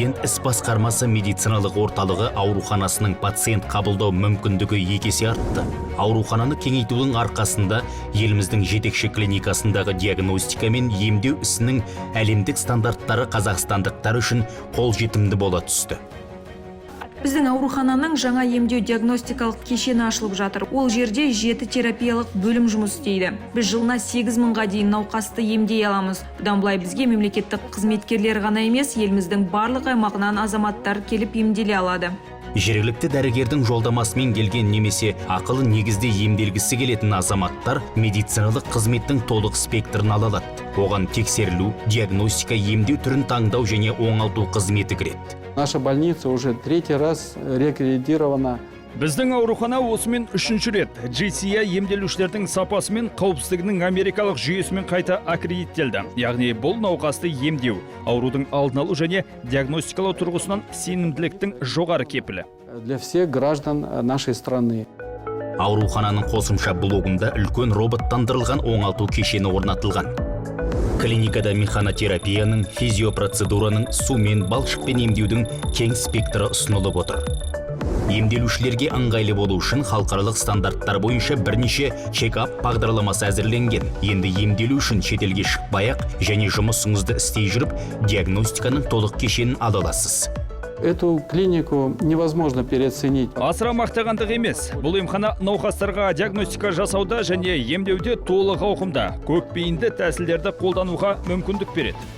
Президент іс басқармасы медициналық орталығы ауруханасының пациент қабылдау мүмкіндігі есе артты. Аурухананы кеңейтудің арқасында еліміздің жетекші клиникасындағы диагностика мен емдеу ісінің әлемдік стандарттары қазақстандықтар үшін қолжетімді бола түсті. Біздің аурухананың жаңа емдеу диагностикалық кешені ашылып жатыр. Ол жерде 7 терапиялық бөлім жұмыс істейді. Біз жылына 8 мыңға дейін науқасты емдей аламыз. Бұдан былай бізге мемлекеттік қызметкерлер ғана емес, еліміздің барлық аймағынан азаматтар келіп емделе алады. Жергілікті дәрігердің жолдамасымен келген немесе ақылы негізде емделгісі келетін азаматтар медициналық қызметтің толық спектрін ала алады. Оған тексерілу, диагностика, емдеу түрін таңдау және оңалту қызметі кіреді. Наша больница уже 3-й раз реакредитирована. Біздің аурухана осымен 3-ші рет JCI емделушілердің сапасы мен қауіпсіздігінің америкалық жүйесімен қайта аккредиттелді. Яғни бұл науқасты емдеу, аурудың алдын алу және диагностикалау тұрғысынан сенімділіктің жоғары кепілі. Для всех граждан нашей страны. Аурухананың қосымша блогында үлкен роботтандырылған оңалту кешені орнатылған. Клиникада механотерапияның, физиопроцедураның, сумен, балшықпен емдеудің кең спектрі ұсынылып отыр. Емделушілерге ыңғайлы болу үшін халықаралық стандарттар бойынша бірнеше чек-ап бағдарламасы әзірленген. Енді емделу үшін шетелге шықпай-ақ және жұмысыңызды істей жүріп, диагностиканың толық кешенін ала аласыз. Эту клинику невозможно переоценить. Асыра мақтағандық емес. Бұл емхана науқастарға диагностика жасауда және емдеуде толық ауқымда көпбейінді тәсілдерді қолдануға мүмкіндік береді.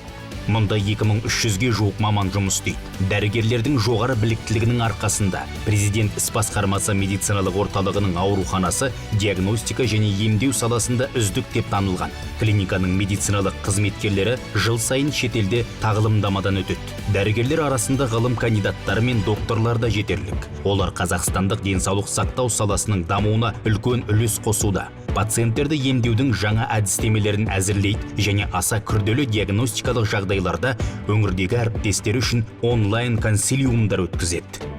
Мұнда 2300-ге жуық маман жұмыс істейді. Дәрігерлердің жоғары біліктілігінің арқасында Президент іс басқармасы медициналық орталығының ауруханасы диагностика және емдеу саласында үздік деп танылған. Клиниканың медициналық қызметкерлері жыл сайын шетелде тағылымдамадан өтеді. Дәрігерлер арасында ғылым кандидаттары мен докторлар да жетерлік. Олар қазақстандық денсаулық сақтау саласының дамуына үлкен үлес қосуда. Пациенттерді емдеудің жаңа әдістемелерін әзірлейді және аса күрделі диагностикалық жағдайларда өңірдегі әріптестері үшін онлайн консилиумдар өткізеді.